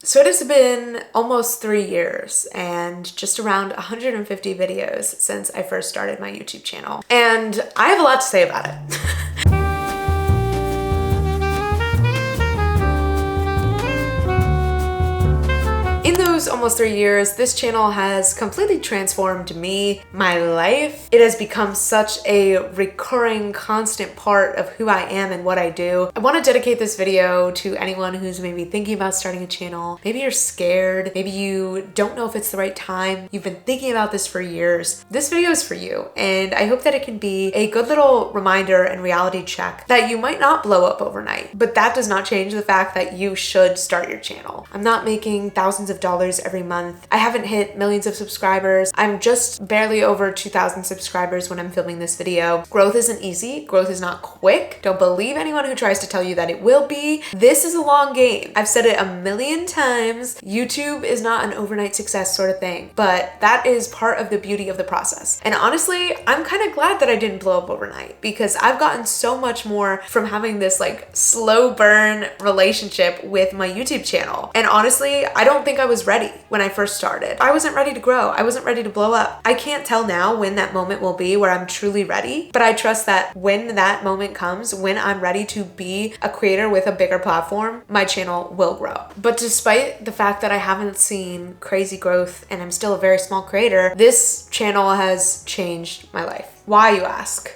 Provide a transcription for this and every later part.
So it has been almost 3 years and just around 150 videos since I first started my YouTube channel. And I have a lot to say about it. In those almost 3 years, this channel has completely transformed me, my life. It has become such a recurring, constant part of who I am and what I do. I want to dedicate this video to anyone who's maybe thinking about starting a channel. Maybe you're scared. Maybe you don't know if it's the right time. You've been thinking about this for years. This video is for you, and I hope that it can be a good little reminder and reality check that you might not blow up overnight, but that does not change the fact that you should start your channel. I'm not making thousands of dollars every month. I haven't hit millions of subscribers. I'm just barely over 2,000 subscribers when I'm filming this video. Growth isn't easy. Growth is not quick. Don't believe anyone who tries to tell you that it will be. This is a long game. I've said it a million times. YouTube is not an overnight success sort of thing, but that is part of the beauty of the process. And honestly, I'm kind of glad that I didn't blow up overnight because I've gotten so much more from having this like slow burn relationship with my YouTube channel. And honestly, I don't think I was ready when I first started. I wasn't ready to grow. I wasn't ready to blow up. I can't tell now when that moment will be where I'm truly ready, but I trust that when that moment comes, when I'm ready to be a creator with a bigger platform, my channel will grow. But despite the fact that I haven't seen crazy growth and I'm still a very small creator, this channel has changed my life. Why, you ask?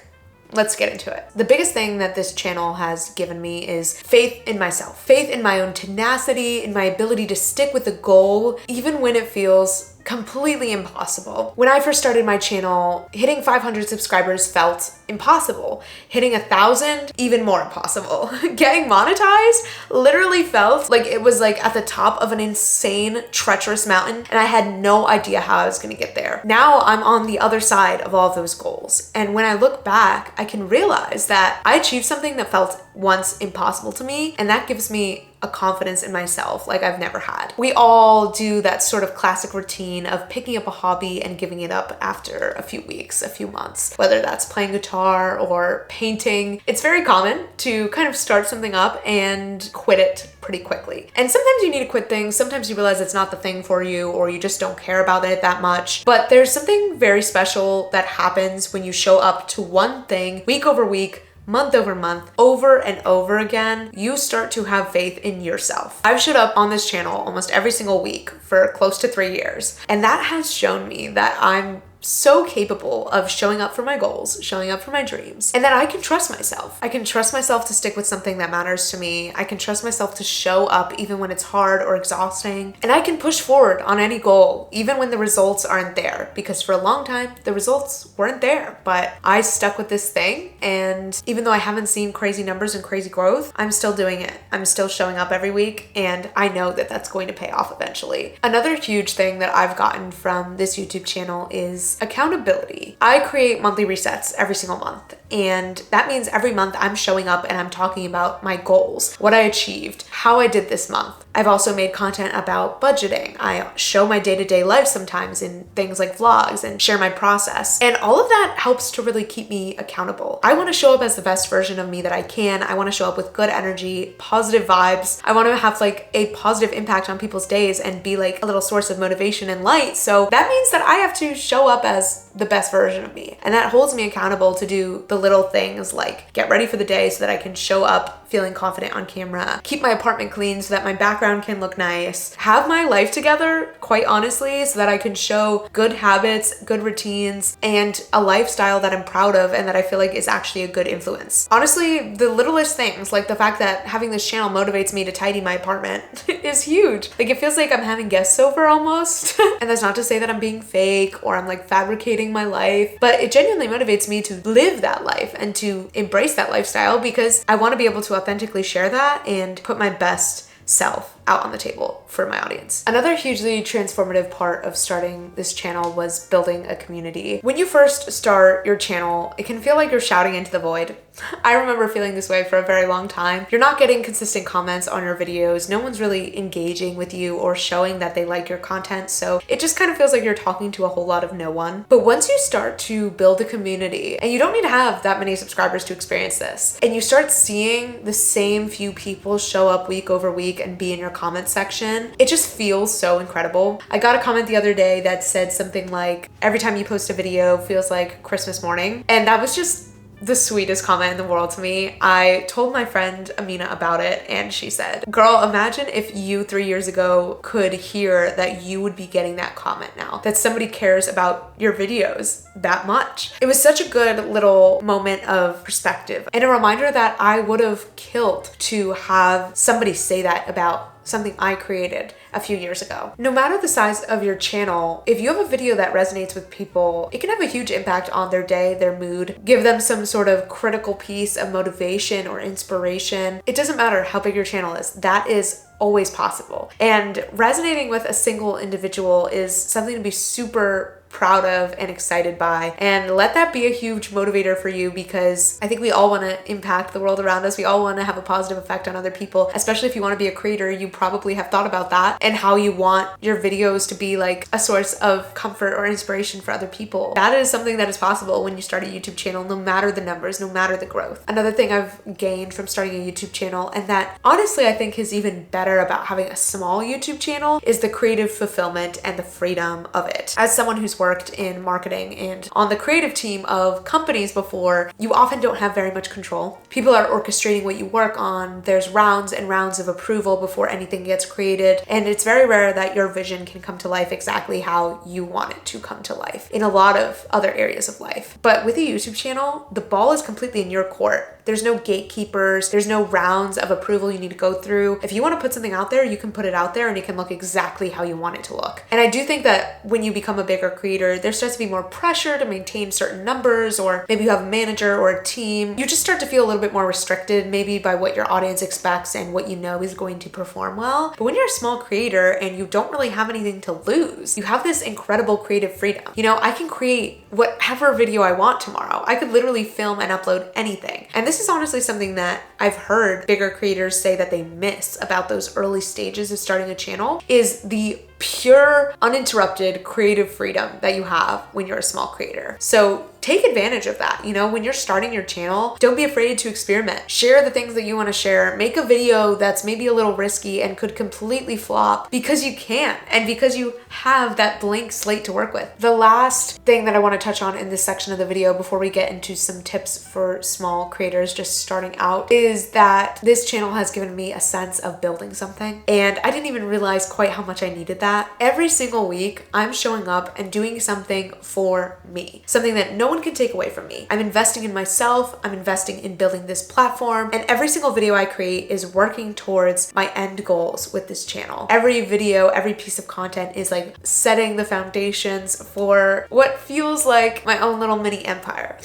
Let's get into it. The biggest thing that this channel has given me is faith in myself, faith in my own tenacity, in my ability to stick with the goal, even when it feels completely impossible. When I first started my channel, hitting 500 subscribers felt impossible. Hitting 1,000, even more impossible. Getting monetized literally felt like it was like at the top of an insane, treacherous mountain, and I had no idea how I was gonna get there. Now I'm on the other side of all of those goals. And when I look back, I can realize that I achieved something that felt once impossible to me, and that gives me a confidence in myself like I've never had. We all do that sort of classic routine of picking up a hobby and giving it up after a few weeks, a few months, whether that's playing guitar or painting. It's very common to kind of start something up and quit it pretty quickly. And sometimes you need to quit things. Sometimes you realize it's not the thing for you, or you just don't care about it that much. But there's something very special that happens when you show up to one thing week over week, month over month, over and over again. You start to have faith in yourself. I've showed up on this channel almost every single week for close to 3 years, and that has shown me that I'm so capable of showing up for my goals, showing up for my dreams, and that I can trust myself. I can trust myself to stick with something that matters to me. I can trust myself to show up even when it's hard or exhausting. And I can push forward on any goal, even when the results aren't there, because for a long time, the results weren't there, but I stuck with this thing. And even though I haven't seen crazy numbers and crazy growth, I'm still doing it. I'm still showing up every week, and I know that that's going to pay off eventually. Another huge thing that I've gotten from this YouTube channel is accountability. I create monthly resets every single month, and that means every month I'm showing up and I'm talking about my goals, what I achieved, how I did this month. I've also made content about budgeting. I show my day-to-day life sometimes in things like vlogs and share my process. And all of that helps to really keep me accountable. I want to show up as the best version of me that I can. I want to show up with good energy, positive vibes. I want to have like a positive impact on people's days and be like a little source of motivation and light. So that means that I have to show up as the best version of me. And that holds me accountable to do the little things like get ready for the day so that I can show up feeling confident on camera, keep my apartment clean so that my background can look nice, have my life together, quite honestly, so that I can show good habits, good routines, and a lifestyle that I'm proud of and that I feel like is actually a good influence. Honestly, the littlest things, like the fact that having this channel motivates me to tidy my apartment is huge. Like it feels like I'm having guests over almost. And that's not to say that I'm being fake or I'm like fabricating my life, but it genuinely motivates me to live that life and to embrace that lifestyle because I want to be able to authentically share that and put my best self out on the table for my audience. Another hugely transformative part of starting this channel was building a community. When you first start your channel, it can feel like you're shouting into the void. I remember feeling this way for a very long time. You're not getting consistent comments on your videos. No one's really engaging with you or showing that they like your content. So it just kind of feels like you're talking to a whole lot of no one. But once you start to build a community, and you don't need to have that many subscribers to experience this, and you start seeing the same few people show up week over week and be in your comment section, it just feels so incredible. I got a comment the other day that said something like, every time you post a video feels like Christmas morning. And that was just the sweetest comment in the world to me. I told my friend Amina about it and she said, girl, imagine if you 3 years ago could hear that you would be getting that comment now, that somebody cares about your videos that much. It was such a good little moment of perspective and a reminder that I would have killed to have somebody say that about something I created a few years ago. No matter the size of your channel, if you have a video that resonates with people, it can have a huge impact on their day, their mood, give them some sort of critical piece of motivation or inspiration. It doesn't matter how big your channel is. That is always possible. And resonating with a single individual is something to be super proud of and excited by, and let that be a huge motivator for you, because I think we all want to impact the world around us. We all want to have a positive effect on other people, especially if you want to be a creator. You probably have thought about that and how you want your videos to be like a source of comfort or inspiration for other people. That is something that is possible when you start a YouTube channel, no matter the numbers, no matter the growth. Another thing I've gained from starting a YouTube channel, and that honestly I think is even better about having a small YouTube channel, is the creative fulfillment and the freedom of it. As someone who's worked in marketing and on the creative team of companies before, you often don't have very much control. People are orchestrating what you work on. There's rounds and rounds of approval before anything gets created. And it's very rare that your vision can come to life exactly how you want it to come to life in a lot of other areas of life. But with a YouTube channel, the ball is completely in your court. There's no gatekeepers. There's no rounds of approval you need to go through. If you want to put something out there, you can put it out there and it can look exactly how you want it to look. And I do think that when you become a bigger creator, there starts to be more pressure to maintain certain numbers, or maybe you have a manager or a team. You just start to feel a little bit more restricted maybe by what your audience expects and what you know is going to perform well. But when you're a small creator and you don't really have anything to lose, you have this incredible creative freedom. You know, I can create whatever video I want tomorrow. I could literally film and upload anything. And this is honestly something that I've heard bigger creators say that they miss about those early stages of starting a channel, is the pure, uninterrupted creative freedom that you have when you're a small creator. So take advantage of that. You know, when you're starting your channel, don't be afraid to experiment. Share the things that you want to share. Make a video that's maybe a little risky and could completely flop, because you can, and because you have that blank slate to work with. The last thing that I want to touch on in this section of the video before we get into some tips for small creators just starting out is that this channel has given me a sense of building something. And I didn't even realize quite how much I needed that. Every single week, I'm showing up and doing something for me, something that no one can take away from me. I'm investing in myself. I'm investing in building this platform. And every single video I create is working towards my end goals with this channel. Every video, every piece of content is like setting the foundations for what feels like my own little mini empire.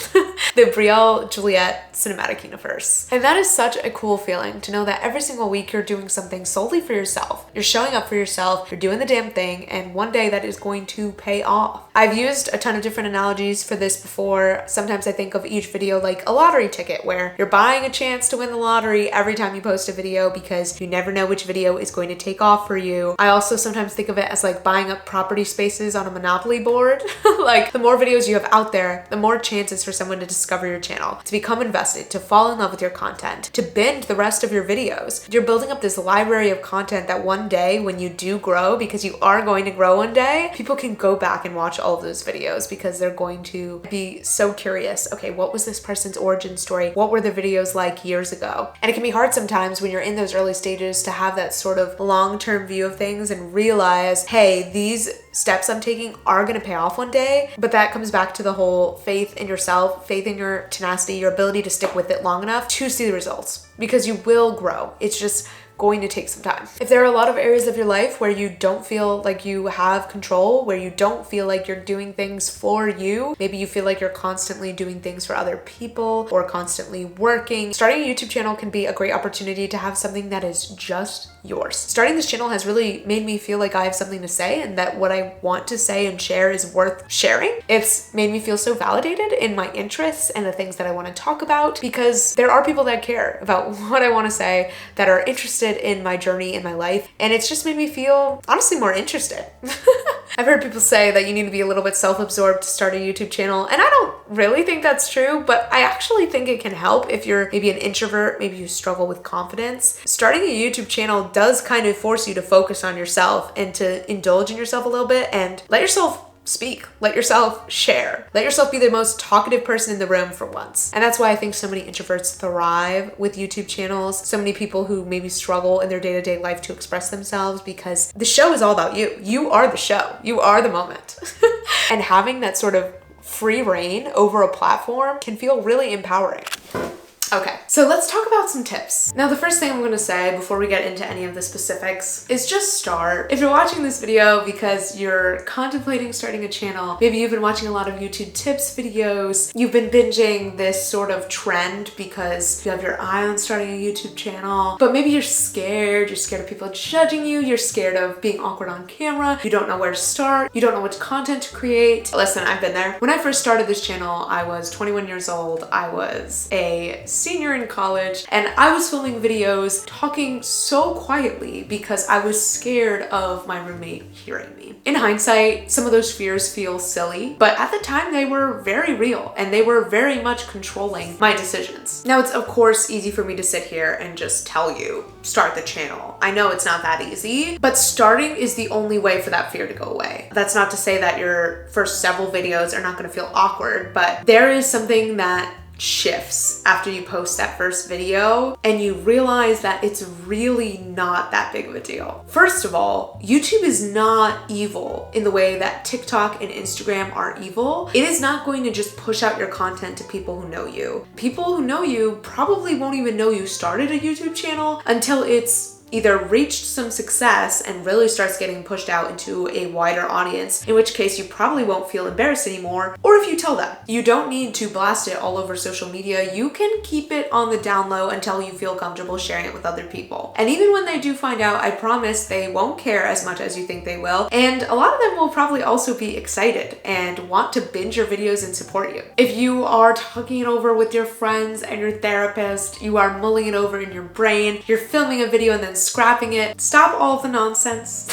The Brielle Juliet cinematic universe. And that is such a cool feeling to know that every single week you're doing something solely for yourself. You're showing up for yourself. You're doing the damn thing. And one day that is going to pay off. I've used a ton of different analogies for this before. Sometimes I think of each video like a lottery ticket, where you're buying a chance to win the lottery every time you post a video, because you never know which video is going to take off for you. I also sometimes think of it as like buying up property spaces on a Monopoly board. Like the more videos you have out there, the more chances for someone to discover your channel, to become invested, to fall in love with your content, to binge the rest of your videos. You're building up this library of content that one day when you do grow, because you are going to grow one day, people can go back and watch all of those videos because they're going to be so curious. Okay, what was this person's origin story? What were the videos like years ago? And it can be hard sometimes when you're in those early stages to have that sort of long-term view of things and realize, hey, these steps I'm taking are going to pay off one day. But that comes back to the whole faith in yourself, faith in your tenacity, your ability to stick with it long enough to see the results, because you will grow. It's just going to take some time. If there are a lot of areas of your life where you don't feel like you have control, where you don't feel like you're doing things for you, maybe you feel like you're constantly doing things for other people or constantly working, starting a YouTube channel can be a great opportunity to have something that is just yours. Starting this channel has really made me feel like I have something to say, and that what I want to say and share is worth sharing. It's made me feel so validated in my interests and the things that I want to talk about, because there are people that care about what I want to say, that are interested invested in my journey in my life, and it's just made me feel honestly more interested. I've heard people say that you need to be a little bit self-absorbed to start a YouTube channel, and I don't really think that's true, but I actually think it can help if you're maybe an introvert, maybe you struggle with confidence. Starting a YouTube channel does kind of force you to focus on yourself and to indulge in yourself a little bit and let yourself speak, let yourself share, let yourself be the most talkative person in the room for once. And that's why I think so many introverts thrive with YouTube channels, so many people who maybe struggle in their day-to-day life to express themselves, because the show is all about you. You are the show. You are the moment. And having that sort of free reign over a platform can feel really empowering. Okay, so let's talk about some tips. Now, the first thing I'm gonna say before we get into any of the specifics is just start. If you're watching this video because you're contemplating starting a channel, maybe you've been watching a lot of YouTube tips videos, you've been binging this sort of trend because you have your eye on starting a YouTube channel, but maybe you're scared of people judging you, you're scared of being awkward on camera, you don't know where to start, you don't know which content to create. Listen, I've been there. When I first started this channel, I was 21 years old. I was a senior in college, and I was filming videos talking so quietly because I was scared of my roommate hearing me. In hindsight, some of those fears feel silly, but at the time they were very real and they were very much controlling my decisions. Now, it's of course easy for me to sit here and just tell you, start the channel. I know it's not that easy, but starting is the only way for that fear to go away. That's not to say that your first several videos are not going to feel awkward, but there is something that shifts after you post that first video and you realize that it's really not that big of a deal. First of all, YouTube is not evil in the way that TikTok and Instagram are evil. It is not going to just push out your content to people who know you. People who know you probably won't even know you started a YouTube channel until it's either reached some success and really starts getting pushed out into a wider audience, in which case you probably won't feel embarrassed anymore, or if you tell them. You don't need to blast it all over social media. You can keep it on the down low until you feel comfortable sharing it with other people. And even when they do find out, I promise they won't care as much as you think they will. And a lot of them will probably also be excited and want to binge your videos and support you. If you are talking it over with your friends and your therapist, you are mulling it over in your brain, you're filming a video and then scrapping it, stop all of the nonsense.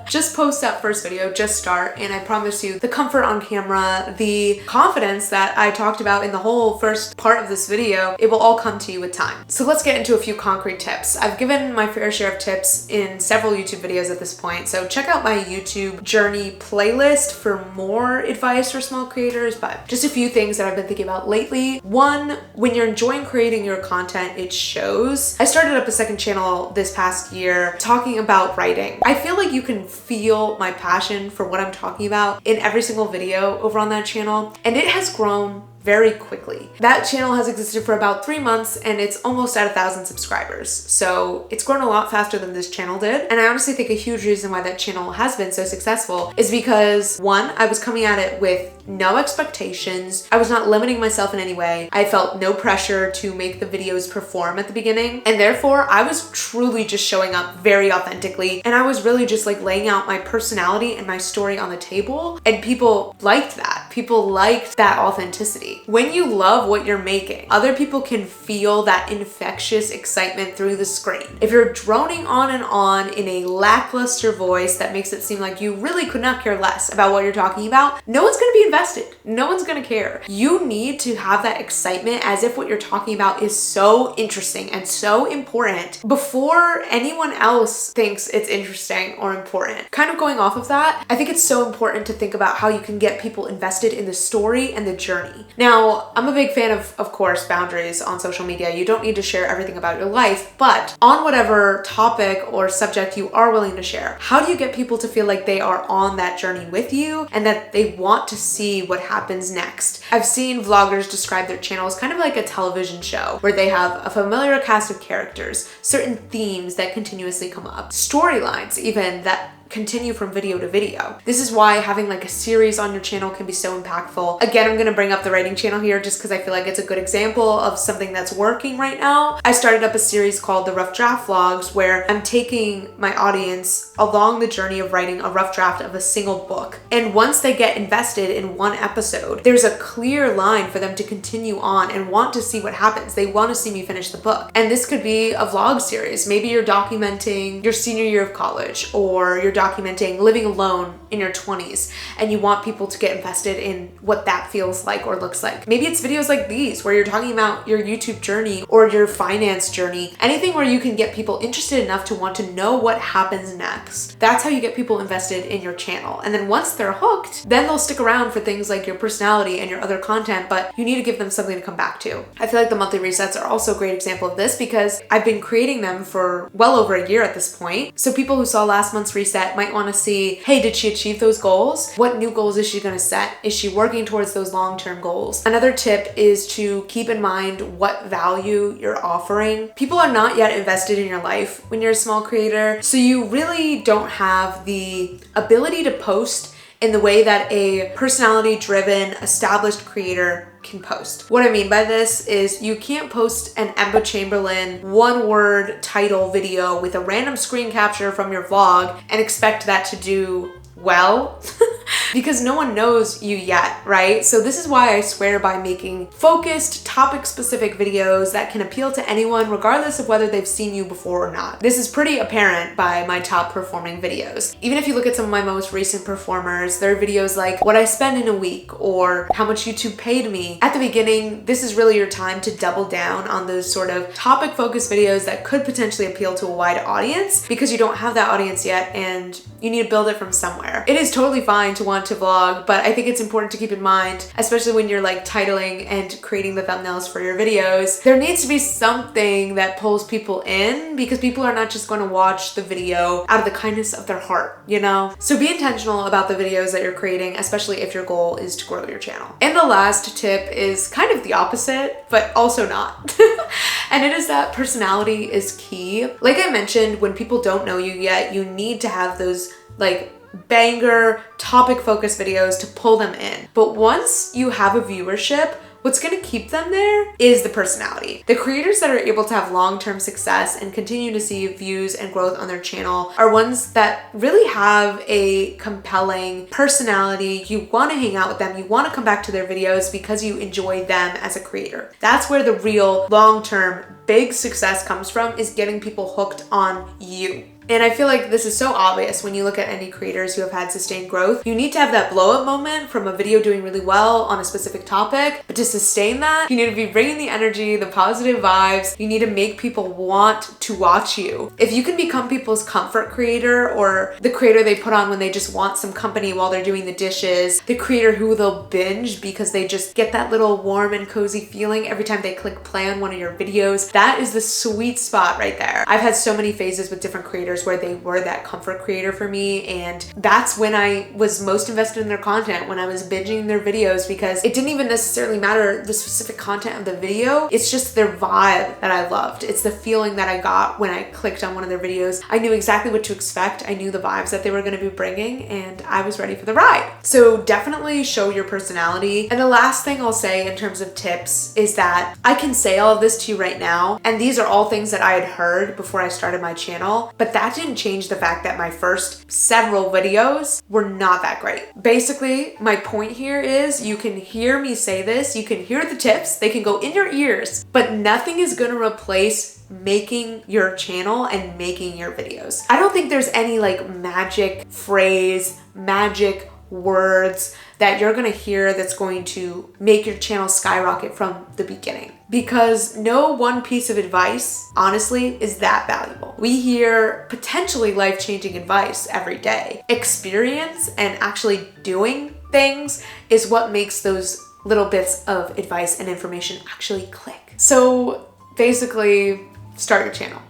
Just post that first video, just start, and I promise you the comfort on camera, the confidence that I talked about in the whole first part of this video, it will all come to you with time. So let's get into a few concrete tips. I've given my fair share of tips in several YouTube videos at this point, so check out my YouTube journey playlist for more advice for small creators, but just a few things that I've been thinking about lately. One, when you're enjoying creating your content, it shows. I started up a second channel this past year talking about writing. I feel like you can feel my passion for what I'm talking about in every single video over on that channel, and it has grown very quickly. That channel has existed for about 3 months and it's almost at 1,000 subscribers. So it's grown a lot faster than this channel did. And I honestly think a huge reason why that channel has been so successful is because, one, I was coming at it with no expectations. I was not limiting myself in any way. I felt no pressure to make the videos perform at the beginning. And therefore I was truly just showing up very authentically. And I was really just like laying out my personality and my story on the table. And people liked that. People liked that authenticity. When you love what you're making, other people can feel that infectious excitement through the screen. If you're droning on in a lackluster voice that makes it seem like you really could not care less about what you're talking about, no one's gonna be invested. No one's gonna care. You need to have that excitement as if what you're talking about is so interesting and so important before anyone else thinks it's interesting or important. Kind of going off of that, I think it's so important to think about how you can get people invested in the story and the journey. Now, I'm a big fan of course, boundaries on social media. You don't need to share everything about your life, but on whatever topic or subject you are willing to share, how do you get people to feel like they are on that journey with you and that they want to see what happens next? I've seen vloggers describe their channels kind of like a television show where they have a familiar cast of characters, certain themes that continuously come up, storylines even that continue from video to video. This is why having like a series on your channel can be so impactful. Again, I'm gonna bring up the writing channel here just because I feel like it's a good example of something that's working right now. I started up a series called the Rough Draft Vlogs where I'm taking my audience along the journey of writing a rough draft of a single book. And once they get invested in one episode, there's a clear line for them to continue on and want to see what happens. They want to see me finish the book. And this could be a vlog series. Maybe you're documenting your senior year of college, or you're documenting living alone in your 20s and you want people to get invested in what that feels like or looks like. Maybe it's videos like these where you're talking about your YouTube journey or your finance journey, anything where you can get people interested enough to want to know what happens next. That's how you get people invested in your channel. And then once they're hooked, then they'll stick around for things like your personality and your other content, but you need to give them something to come back to. I feel like the monthly resets are also a great example of this because I've been creating them for well over a year at this point. So people who saw last month's reset might want to see, hey, did she achieve those goals? What new goals is she going to set? Is she working towards those long-term goals? Another tip is to keep in mind what value you're offering. People are not yet invested in your life when you're a small creator, so you really don't have the ability to post in the way that a personality-driven, established creator can post. What I mean by this is you can't post an Emma Chamberlain one-word title video with a random screen capture from your vlog and expect that to do well because no one knows you yet, right? So this is why I swear by making focused, topic-specific videos that can appeal to anyone regardless of whether they've seen you before or not. This is pretty apparent by my top performing videos. Even if you look at some of my most recent performers, there are videos like what I spend in a week or how much YouTube paid me. At the beginning, this is really your time to double down on those sort of topic-focused videos that could potentially appeal to a wide audience because you don't have that audience yet and you need to build it from somewhere. It is totally fine to want to vlog, but I think it's important to keep in mind, especially when you're like titling and creating the thumbnails for your videos, there needs to be something that pulls people in because people are not just going to watch the video out of the kindness of their heart, you know? So be intentional about the videos that you're creating, especially if your goal is to grow your channel. And the last tip is kind of the opposite, but also not. And it is that personality is key. Like I mentioned, when people don't know you yet, you need to have those like banger topic focused videos to pull them in. But once you have a viewership, what's going to keep them there is the personality. The creators that are able to have long-term success and continue to see views and growth on their channel are ones that really have a compelling personality. You want to hang out with them. You want to come back to their videos because you enjoy them as a creator. That's where the real long-term big success comes from, is getting people hooked on you. And I feel like this is so obvious when you look at any creators who have had sustained growth. You need to have that blow up moment from a video doing really well on a specific topic, but to sustain that, you need to be bringing the energy, the positive vibes. You need to make people want to watch you. If you can become people's comfort creator, or the creator they put on when they just want some company while they're doing the dishes, the creator who they'll binge because they just get that little warm and cozy feeling every time they click play on one of your videos, that is the sweet spot right there. I've had so many phases with different creators where they were that comfort creator for me, and that's when I was most invested in their content, when I was binging their videos, because it didn't even necessarily matter the specific content of the video. It's just their vibe that I loved. It's the feeling that I got when I clicked on one of their videos. I knew exactly what to expect. I knew the vibes that they were going to be bringing, and I was ready for the ride. So definitely show your personality. And the last thing I'll say in terms of tips is that I can say all of this to you right now, and these are all things that I had heard before I started my channel, but that didn't change the fact that my first several videos were not that great. Basically, my point here is you can hear me say this, you can hear the tips, they can go in your ears, but nothing is going to replace making your channel and making your videos. I don't think there's any like magic phrase, magic words that you're going to hear that's going to make your channel skyrocket from the beginning, because no one piece of advice, honestly, is that valuable. We hear potentially life-changing advice every day. Experience and actually doing things is what makes those little bits of advice and information actually click. So basically, start your channel.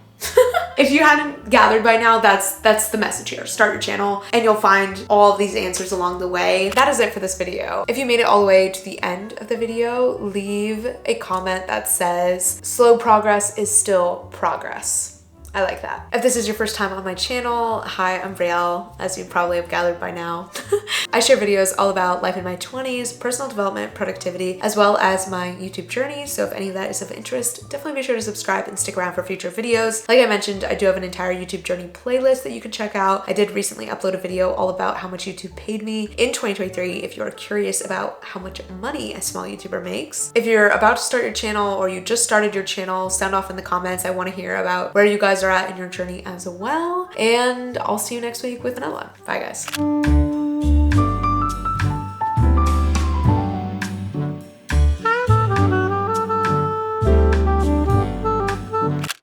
If you hadn't gathered by now, that's the message here. Start your channel and you'll find all of these answers along the way. That is it for this video. If you made it all the way to the end of the video, leave a comment that says, slow progress is still progress. I like that. If this is your first time on my channel, hi, I'm Brielle, as you probably have gathered by now. I share videos all about life in my 20s, personal development, productivity, as well as my YouTube journey. So if any of that is of interest, definitely be sure to subscribe and stick around for future videos. Like I mentioned, I do have an entire YouTube journey playlist that you can check out. I did recently upload a video all about how much YouTube paid me in 2023 if you're curious about how much money a small YouTuber makes. If you're about to start your channel or you just started your channel, sound off in the comments. I want to hear about where you guys are at in your journey as well. And I'll see you next week with another one. Bye guys.